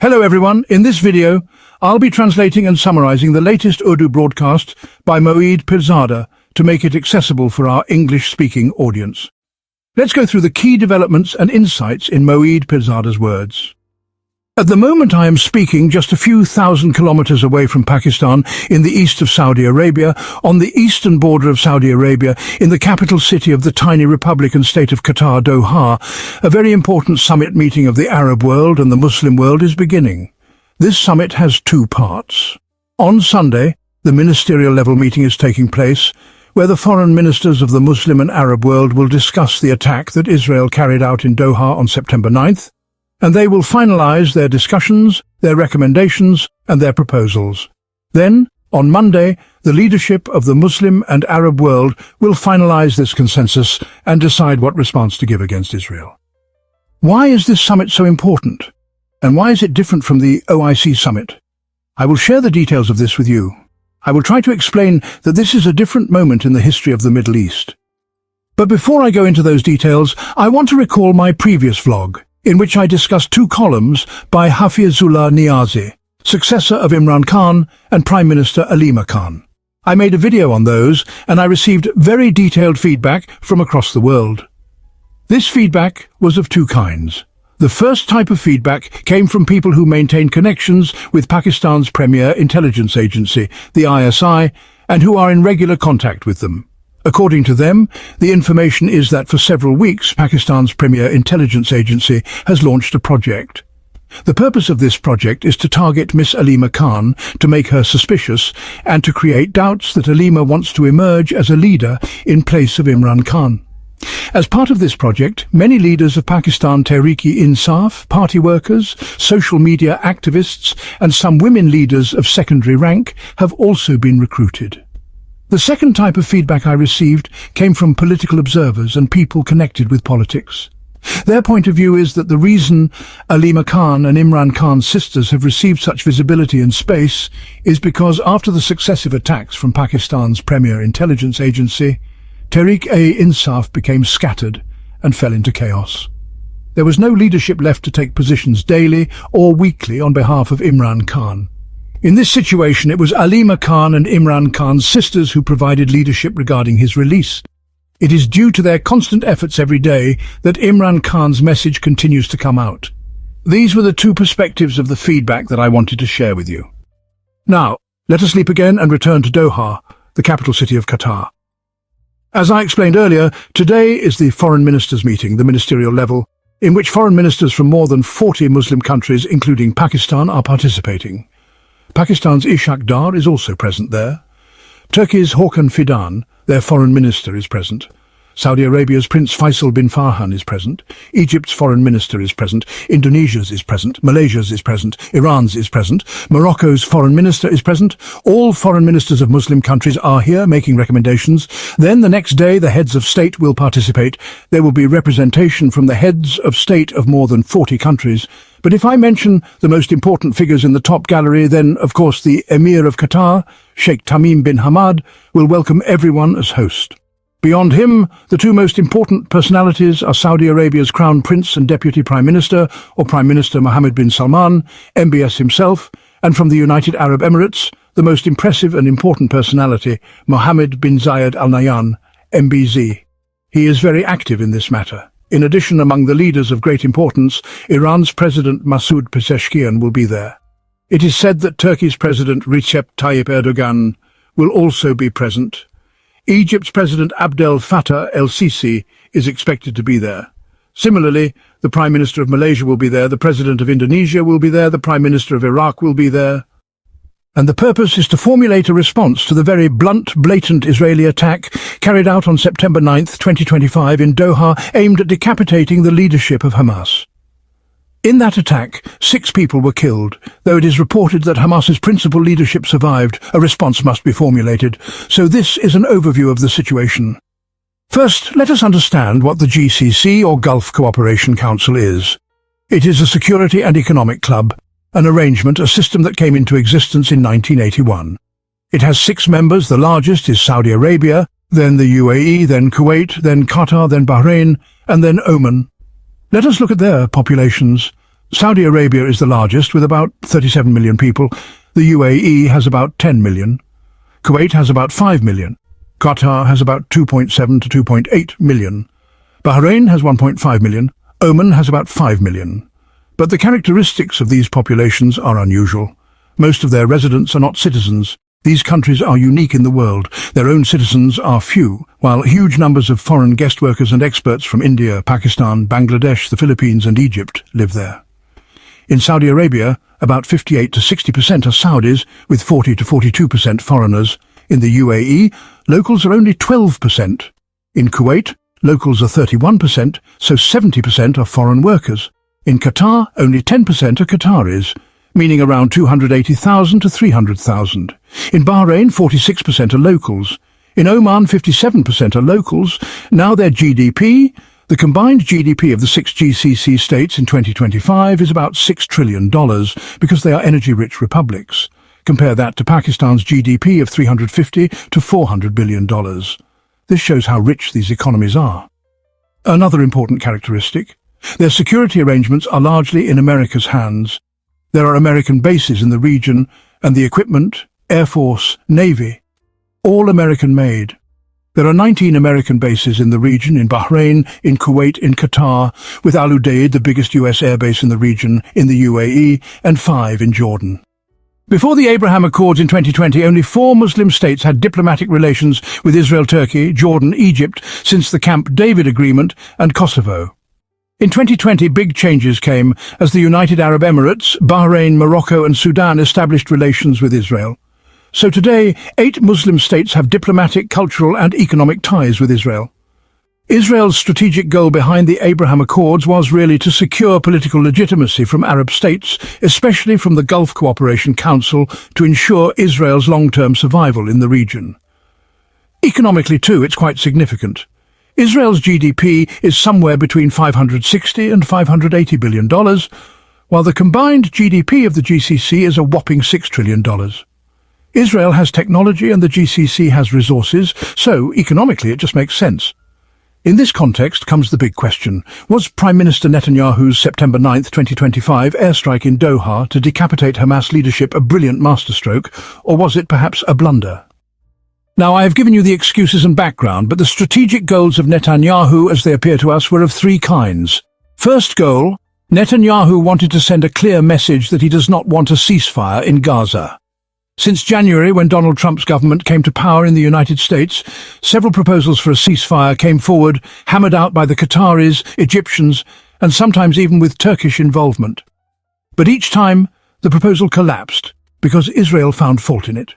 Hello everyone, in this video, I'll be translating and summarizing the latest Urdu broadcast by Moeed Pirzada to make it accessible for our English-speaking audience. Let's go through the key developments and insights in Moeed Pirzada's words. At the moment I am speaking just a few thousand kilometers away from Pakistan, in the east of Saudi Arabia, on the eastern border of Saudi Arabia, in the capital city of the tiny republic and state of Qatar, Doha. A very important summit meeting of the Arab world and the Muslim world is beginning. This summit has two parts. On Sunday, the ministerial level meeting is taking place, where the foreign ministers of the Muslim and Arab world will discuss the attack that Israel carried out in Doha on September 9th, and they will finalize their discussions, their recommendations, and their proposals. Then, on Monday, the leadership of the Muslim and Arab world will finalize this consensus and decide what response to give against Israel. Why is this summit so important? And why is it different from the OIC summit? I will share the details of this with you. I will try to explain that this is a different moment in the history of the Middle East. But before I go into those details, I want to recall my previous vlog, in which I discussed two columns by Hafizullah Niazi, successor of Imran Khan, and Prime Minister Alima Khan. I made a video on those, and I received very detailed feedback from across the world. This feedback was of two kinds. The first type of feedback came from people who maintain connections with Pakistan's premier intelligence agency, the ISI, and who are in regular contact with them. According to them, the information is that for several weeks Pakistan's premier intelligence agency has launched a project. The purpose of this project is to target Miss Alima Khan, to make her suspicious, and to create doubts that Alima wants to emerge as a leader in place of Imran Khan. As part of this project, many leaders of Pakistan Tehreek-e-Insaf, party workers, social media activists, and some women leaders of secondary rank have also been recruited. The second type of feedback I received came from political observers and people connected with politics. Their point of view is that the reason Alima Khan and Imran Khan's sisters have received such visibility and space is because after the successive attacks from Pakistan's premier intelligence agency, Tehreek-e-Insaf became scattered and fell into chaos. There was no leadership left to take positions daily or weekly on behalf of Imran Khan. In this situation, it was Alima Khan and Imran Khan's sisters who provided leadership regarding his release. It is due to their constant efforts every day that Imran Khan's message continues to come out. These were the two perspectives of the feedback that I wanted to share with you. Now, let us leap again and return to Doha, the capital city of Qatar. As I explained earlier, today is the foreign ministers' meeting, the ministerial level, in which foreign ministers from more than 40 Muslim countries, including Pakistan, are participating. Pakistan's Ishaq Dar is also present there. Turkey's Hakan Fidan, their foreign minister, is present. Saudi Arabia's Prince Faisal bin Farhan is present. Egypt's foreign minister is present. Indonesia's is present. Malaysia's is present. Iran's is present. Morocco's foreign minister is present. All foreign ministers of Muslim countries are here making recommendations. Then the next day the heads of state will participate. There will be representation from the heads of state of more than 40 countries. But if I mention the most important figures in the top gallery, then, of course, the Emir of Qatar, Sheikh Tamim bin Hamad, will welcome everyone as host. Beyond him, the two most important personalities are Saudi Arabia's Crown Prince and Deputy Prime Minister, or Prime Minister Mohammed bin Salman, MBS himself, and from the United Arab Emirates, the most impressive and important personality, Mohammed bin Zayed Al Nahyan, MBZ. He is very active in this matter. In addition, among the leaders of great importance, Iran's President Moeed Pirzada will be there. It is said that Turkey's President Recep Tayyip Erdogan will also be present. Egypt's President Abdel Fattah el-Sisi is expected to be there. Similarly, the Prime Minister of Malaysia will be there, the President of Indonesia will be there, the Prime Minister of Iraq will be there. And the purpose is to formulate a response to the very blunt, blatant Israeli attack carried out on September 9th, 2025 in Doha, aimed at decapitating the leadership of Hamas. In that attack, 6 people were killed. Though it is reported that Hamas's principal leadership survived, a response must be formulated. So this is an overview of the situation. First, let us understand what the GCC, or Gulf Cooperation Council, is. It is a security and economic club, an arrangement, a system that came into existence in 1981. It has 6 members. The largest is Saudi Arabia, then the UAE, then Kuwait, then Qatar, then Bahrain, and then Oman. Let us look at their populations. Saudi Arabia is the largest, with about 37 million people. The UAE has about 10 million. Kuwait has about 5 million. Qatar has about 2.7 to 2.8 million. Bahrain has 1.5 million. Oman has about 5 million. But the characteristics of these populations are unusual. Most of their residents are not citizens. These countries are unique in the world. Their own citizens are few, while huge numbers of foreign guest workers and experts from India, Pakistan, Bangladesh, the Philippines and Egypt live there. In Saudi Arabia, about 58 to 60% are Saudis, with 40 to 42% foreigners. In the UAE, locals are only 12%. In Kuwait, locals are 31%, so 70% are foreign workers. In Qatar, only 10% are Qataris, meaning around 280,000 to 300,000. In Bahrain, 46% are locals. In Oman, 57% are locals. Now their GDP, the combined GDP of the 6 GCC states in 2025 is about $6 trillion because they are energy-rich republics. Compare that to Pakistan's GDP of $350 to $400 billion. This shows how rich these economies are. Another important characteristic: their security arrangements are largely in America's hands. There are American bases in the region, and the equipment, Air Force, Navy, all American-made. There are 19 American bases in the region, in Bahrain, in Kuwait, in Qatar, with Al Udeid, the biggest US airbase in the region, in the UAE, and 5 in Jordan. Before the Abraham Accords in 2020, only 4 Muslim states had diplomatic relations with Israel, Turkey, Jordan, Egypt, since the Camp David Agreement, and Kosovo. In 2020, big changes came as the United Arab Emirates, Bahrain, Morocco and Sudan established relations with Israel. So today, 8 Muslim states have diplomatic, cultural and economic ties with Israel. Israel's strategic goal behind the Abraham Accords was really to secure political legitimacy from Arab states, especially from the Gulf Cooperation Council, to ensure Israel's long-term survival in the region. Economically too, it's quite significant. Israel's GDP is somewhere between $560 and $580 billion, while the combined GDP of the GCC is a whopping $6 trillion. Israel has technology and the GCC has resources, so economically it just makes sense. In this context comes the big question: was Prime Minister Netanyahu's September 9, 2025 airstrike in Doha to decapitate Hamas leadership a brilliant masterstroke, or was it perhaps a blunder? Now, I have given you the excuses and background, but the strategic goals of Netanyahu, as they appear to us, were of 3 kinds. First goal: Netanyahu wanted to send a clear message that he does not want a ceasefire in Gaza. Since January, when Donald Trump's government came to power in the United States, several proposals for a ceasefire came forward, hammered out by the Qataris, Egyptians, and sometimes even with Turkish involvement. But each time, the proposal collapsed because Israel found fault in it.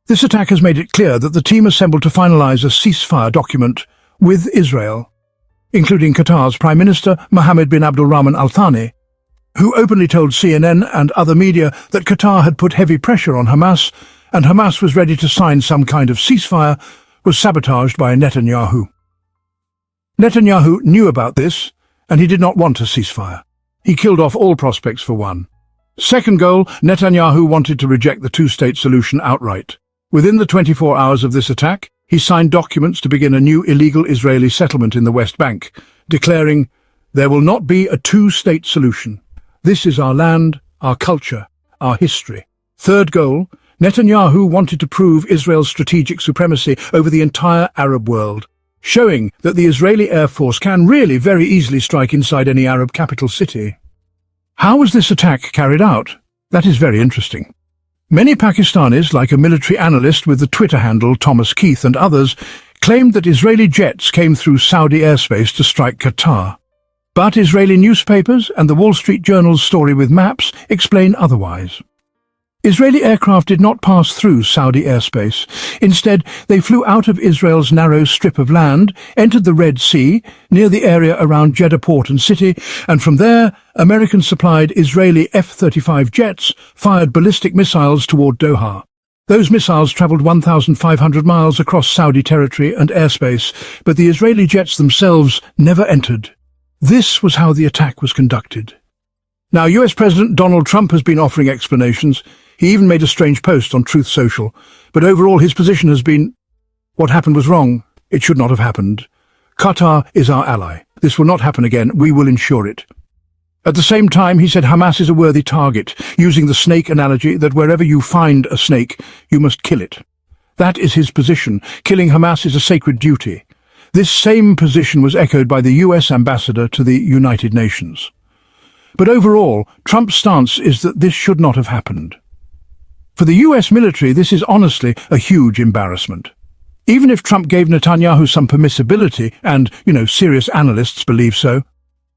This attack has made it clear that the team assembled to finalize a ceasefire document with Israel, including Qatar's Prime Minister Mohammed bin Abdulrahman Al Thani, who openly told CNN and other media that Qatar had put heavy pressure on Hamas, and Hamas was ready to sign some kind of ceasefire, was sabotaged by Netanyahu. Netanyahu knew about this, and he did not want a ceasefire. He killed off all prospects for one. Second goal: Netanyahu wanted to reject the 2-state solution outright. Within the 24 hours of this attack, he signed documents to begin a new illegal Israeli settlement in the West Bank, declaring, "There will not be a 2-state solution. This is our land, our culture, our history." Third goal: Netanyahu wanted to prove Israel's strategic supremacy over the entire Arab world, showing that the Israeli Air Force can really very easily strike inside any Arab capital city. How was this attack carried out? That is very interesting. Many Pakistanis, like a military analyst with the Twitter handle Thomas Keith and others, claimed that Israeli jets came through Saudi airspace to strike Qatar. But Israeli newspapers and the Wall Street Journal's story with maps explain otherwise. Israeli aircraft did not pass through Saudi airspace. Instead, they flew out of Israel's narrow strip of land, entered the Red Sea, near the area around Jeddah port and city, and from there, American-supplied Israeli F-35 jets fired ballistic missiles toward Doha. Those missiles travelled 1,500 miles across Saudi territory and airspace, but the Israeli jets themselves never entered. This was how the attack was conducted. Now, US President Donald Trump has been offering explanations. He even made a strange post on Truth Social. But overall, his position has been, what happened was wrong. It should not have happened. Qatar is our ally. This will not happen again. We will ensure it. At the same time, he said Hamas is a worthy target, using the snake analogy that wherever you find a snake, you must kill it. That is his position. Killing Hamas is a sacred duty. This same position was echoed by the US ambassador to the United Nations. But overall, Trump's stance is that this should not have happened. For the US military, this is honestly a huge embarrassment. Even if Trump gave Netanyahu some permissibility, and, serious analysts believe so,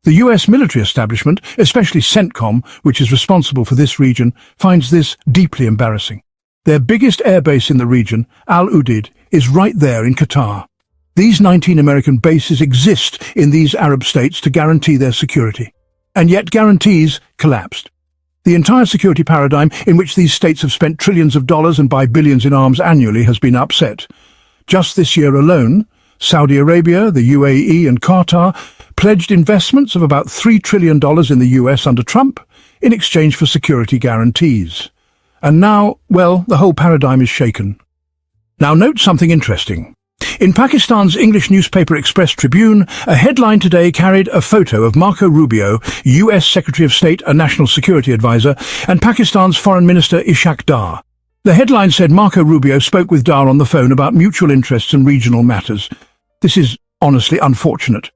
the US military establishment, especially CENTCOM, which is responsible for this region, finds this deeply embarrassing. Their biggest airbase in the region, Al Udeid, is right there in Qatar. These 19 American bases exist in these Arab states to guarantee their security. And yet guarantees collapsed. The entire security paradigm in which these states have spent trillions of dollars and buy billions in arms annually has been upset. Just this year alone, Saudi Arabia, the UAE and Qatar pledged investments of about $3 trillion in the US under Trump in exchange for security guarantees. And now, well, the whole paradigm is shaken. Now note something interesting. In Pakistan's English newspaper Express Tribune, a headline today carried a photo of Marco Rubio, US Secretary of State and National Security Advisor, and Pakistan's Foreign Minister Ishaq Dar. The headline said Marco Rubio spoke with Dar on the phone about mutual interests and regional matters. This is honestly unfortunate.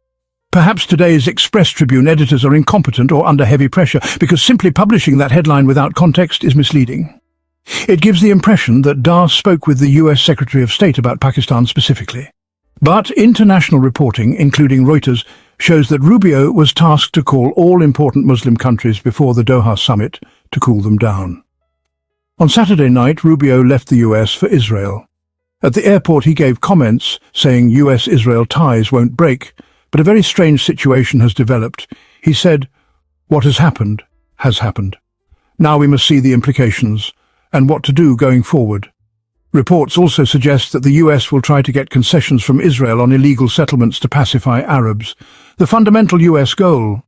Perhaps today's Express Tribune editors are incompetent or under heavy pressure, because simply publishing that headline without context is misleading. It gives the impression that Dar spoke with the US Secretary of State about Pakistan specifically. But international reporting, including Reuters, shows that Rubio was tasked to call all important Muslim countries before the Doha summit to cool them down. On Saturday night, Rubio left the US for Israel. At the airport, he gave comments saying US-Israel ties won't break, but a very strange situation has developed. He said, "What has happened, has happened. Now we must see the implications and what to do going forward." Reports also suggest that the US will try to get concessions from Israel on illegal settlements to pacify Arabs, the fundamental US goal.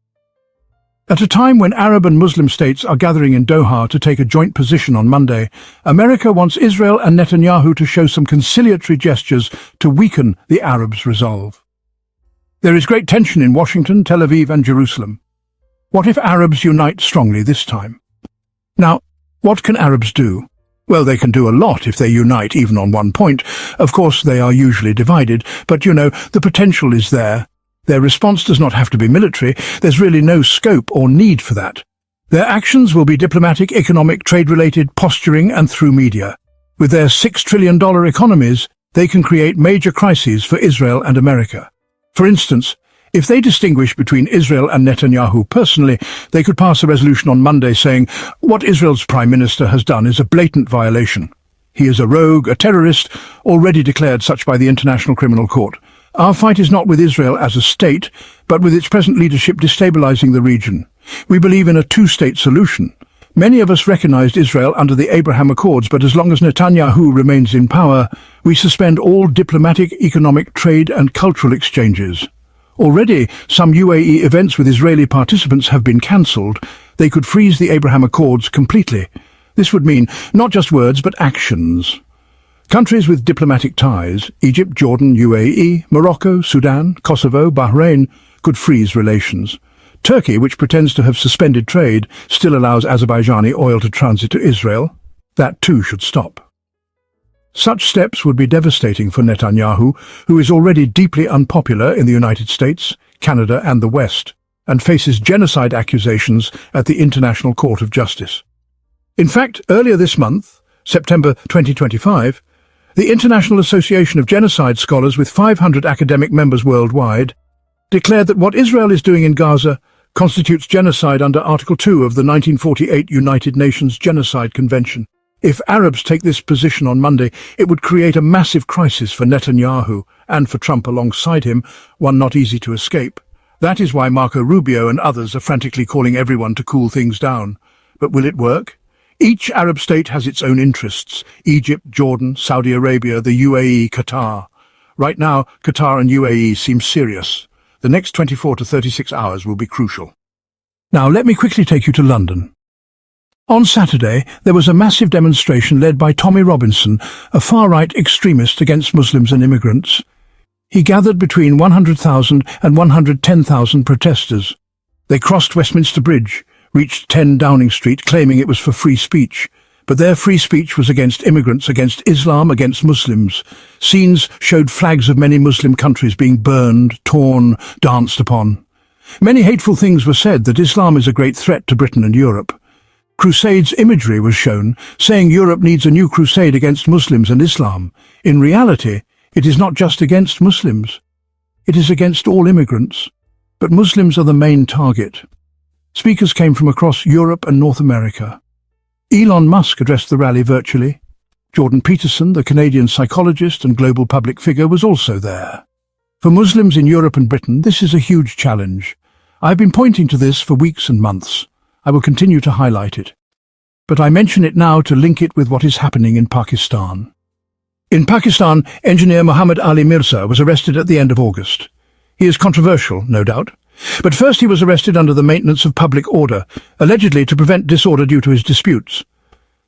At a time when Arab and Muslim states are gathering in Doha to take a joint position on Monday, America wants Israel and Netanyahu to show some conciliatory gestures to weaken the Arabs' resolve. There is great tension in Washington, Tel Aviv and Jerusalem. What if Arabs unite strongly this time? Now, what can Arabs do? Well, they can do a lot if they unite even on one point. Of course, they are usually divided, but the potential is there. Their response does not have to be military. There's really no scope or need for that. Their actions will be diplomatic, economic, trade-related, posturing and through media. With their $6 trillion economies, they can create major crises for Israel and America. For instance, if they distinguish between Israel and Netanyahu personally, they could pass a resolution on Monday saying, "What Israel's Prime Minister has done is a blatant violation. He is a rogue, a terrorist, already declared such by the International Criminal Court. Our fight is not with Israel as a state, but with its present leadership destabilizing the region. We believe in a two-state solution. Many of us recognized Israel under the Abraham Accords, but as long as Netanyahu remains in power, we suspend all diplomatic, economic, trade and cultural exchanges. Already, some UAE events with Israeli participants have been cancelled. They could freeze the Abraham Accords completely. This would mean not just words, but actions. Countries with diplomatic ties, Egypt, Jordan, UAE, Morocco, Sudan, Kosovo, Bahrain, could freeze relations. Turkey, which pretends to have suspended trade, still allows Azerbaijani oil to transit to Israel. That too should stop. Such steps would be devastating for Netanyahu, who is already deeply unpopular in the United States, Canada and the West, and faces genocide accusations at the International Court of Justice. In fact, earlier this month, September 2025, the International Association of Genocide Scholars, with 500 academic members worldwide, declared that what Israel is doing in Gaza constitutes genocide under Article 2 of the 1948 United Nations Genocide Convention. If Arabs take this position on Monday, it would create a massive crisis for Netanyahu and for Trump alongside him, one not easy to escape. That is why Marco Rubio and others are frantically calling everyone to cool things down. But will it work? Each Arab state has its own interests: Egypt, Jordan, Saudi Arabia, the UAE, Qatar. Right now, Qatar and UAE seem serious. The next 24 to 36 hours will be crucial. Now, let me quickly take you to London. On Saturday, there was a massive demonstration led by Tommy Robinson, a far-right extremist against Muslims and immigrants. He gathered between 100,000 and 110,000 protesters. They crossed Westminster Bridge, reached 10 Downing Street, claiming it was for free speech. But their free speech was against immigrants, against Islam, against Muslims. Scenes showed flags of many Muslim countries being burned, torn, danced upon. Many hateful things were said, that Islam is a great threat to Britain and Europe. Crusades imagery was shown, saying Europe needs a new crusade against Muslims and Islam. In reality, it is not just against Muslims. It is against all immigrants. But Muslims are the main target. Speakers came from across Europe and North America. Elon Musk addressed the rally virtually. Jordan Peterson, the Canadian psychologist and global public figure, was also there. For Muslims in Europe and Britain, this is a huge challenge. I have been pointing to this for weeks and months. I will continue to highlight it. But I mention it now to link it with what is happening in Pakistan. In Pakistan, engineer Muhammad Ali Mirza was arrested at the end of August. He is controversial, no doubt. But first he was arrested under the maintenance of public order, allegedly to prevent disorder due to his disputes.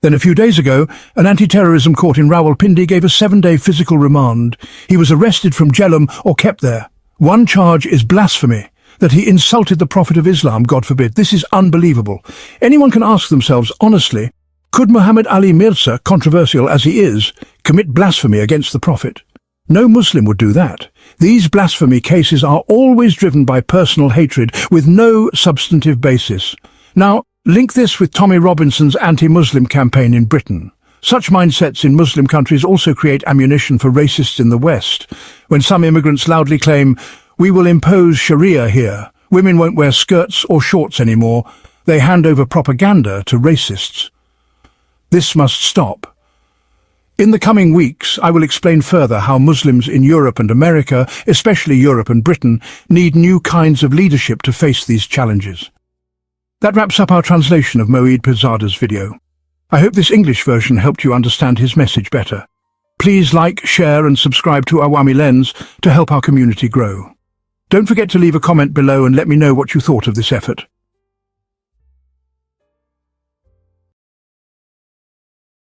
Then a few days ago, an anti-terrorism court in Rawalpindi gave a 7-day physical remand. He was arrested from Jhelum or kept there. One charge is blasphemy, that he insulted the Prophet of Islam, God forbid. This is unbelievable. Anyone can ask themselves, honestly, could Muhammad Ali Mirza, controversial as he is, commit blasphemy against the Prophet? No Muslim would do that. These blasphemy cases are always driven by personal hatred with no substantive basis. Now, link this with Tommy Robinson's anti-Muslim campaign in Britain. Such mindsets in Muslim countries also create ammunition for racists in the West. When some immigrants loudly claim, "We will impose Sharia here. Women won't wear skirts or shorts anymore," they hand over propaganda to racists. This must stop. In the coming weeks, I will explain further how Muslims in Europe and America, especially Europe and Britain, need new kinds of leadership to face these challenges. That wraps up our translation of Moeed Pirzada's video. I hope this English version helped you understand his message better. Please like, share and subscribe to Awami Lens to help our community grow. Don't forget to leave a comment below and let me know what you thought of this effort.